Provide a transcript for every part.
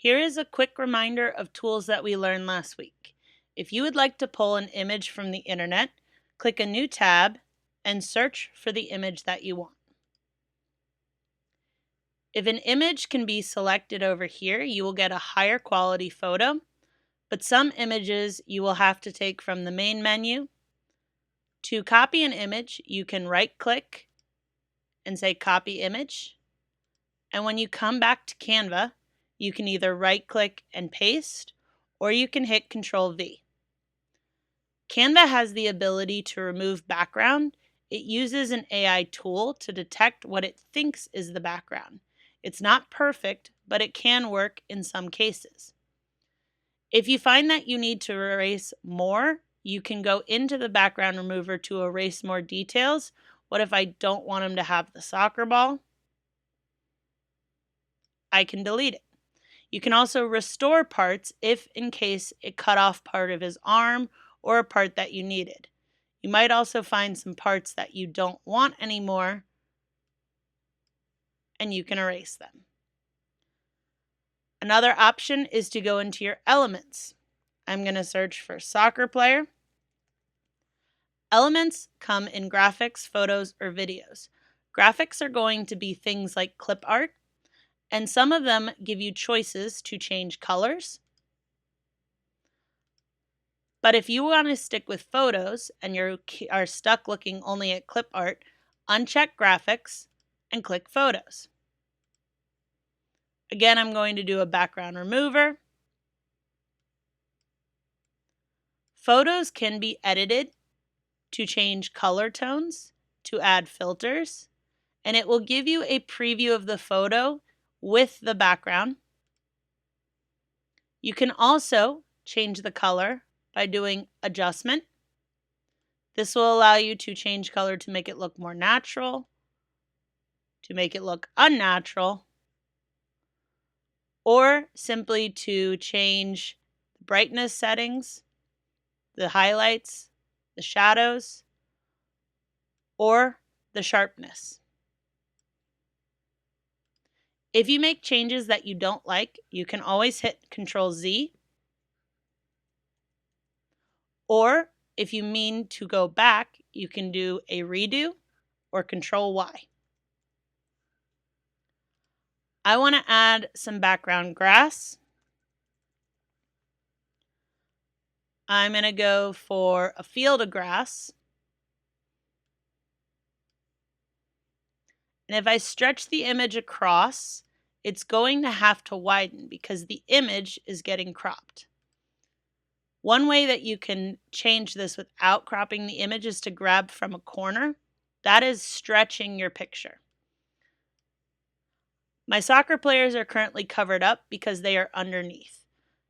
Here is a quick reminder of tools that we learned last week. If you would like to pull an image from the internet, click a new tab and search for the image that you want. If an image can be selected over here, you will get a higher quality photo, but some images you will have to take from the main menu. To copy an image, you can right-click and say Copy Image. And when you come back to Canva, you can either right-click and paste, or you can hit Control-V. Canva has the ability to remove background. It uses an AI tool to detect what it thinks is the background. It's not perfect, but it can work in some cases. If you find that you need to erase more, you can go into the background remover to erase more details. What if I don't want him to have the soccer ball? I can delete it. You can also restore parts if in case it cut off part of his arm or a part that you needed. You might also find some parts that you don't want anymore, and you can erase them. Another option is to go into your elements. I'm going to search for soccer player. Elements come in graphics, photos, or videos. Graphics are going to be things like clip art, and some of them give you choices to change colors. But if you want to stick with photos and you are stuck looking only at clip art, uncheck graphics and click photos. Again, I'm going to do a background remover. Photos can be edited to change color tones, to add filters, and it will give you a preview of the photo with the background. You can also change the color by doing adjustment. This will allow you to change color to make it look more natural, to make it look unnatural, or simply to change the brightness settings, the highlights, the shadows, or the sharpness. If you make changes that you don't like, you can always hit Control-Z. Or if you mean to go back, you can do a redo or Control-Y. I want to add some background grass. I'm going to go for a field of grass. And if I stretch the image across, it's going to have to widen because the image is getting cropped. One way that you can change this without cropping the image is to grab from a corner. That is stretching your picture. My soccer players are currently covered up because they are underneath.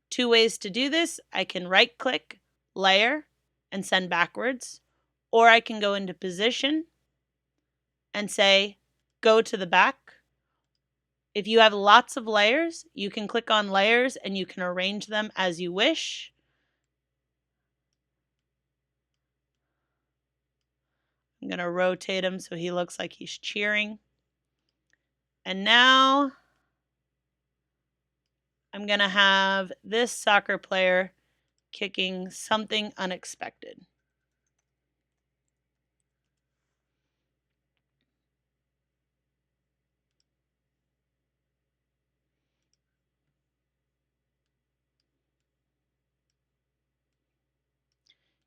Two ways to do this: I can right-click, layer, and send backwards, or I can go into position and say, go to the back. If you have lots of layers, you can click on layers and you can arrange them as you wish. I'm going to rotate him so he looks like he's cheering. And now I'm going to have this soccer player kicking something unexpected.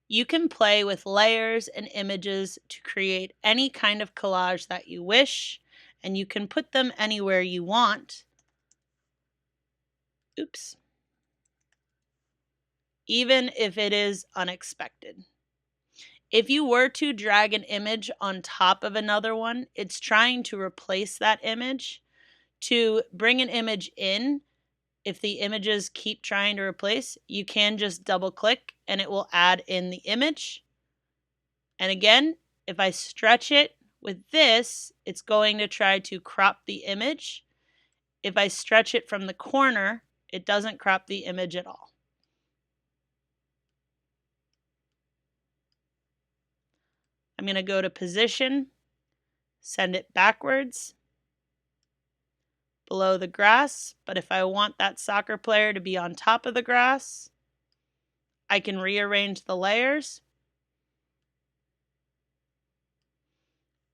You can play with layers and images to create any kind of collage that you wish, and you can put them anywhere you want. Oops. Even if it is unexpected. If you were to drag an image on top of another one, it's trying to replace that image. To bring an image in, if the images keep trying to replace, you can just double click and it will add in the image. And again, if I stretch it with this, it's going to try to crop the image. If I stretch it from the corner, it doesn't crop the image at all. I'm going to go to position, send it backwards, below the grass, but if I want that soccer player to be on top of the grass, I can rearrange the layers.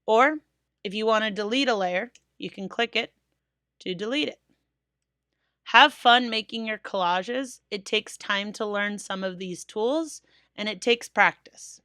Or if you want to delete a layer, you can click it to delete it. Have fun making your collages. It takes time to learn some of these tools, and it takes practice.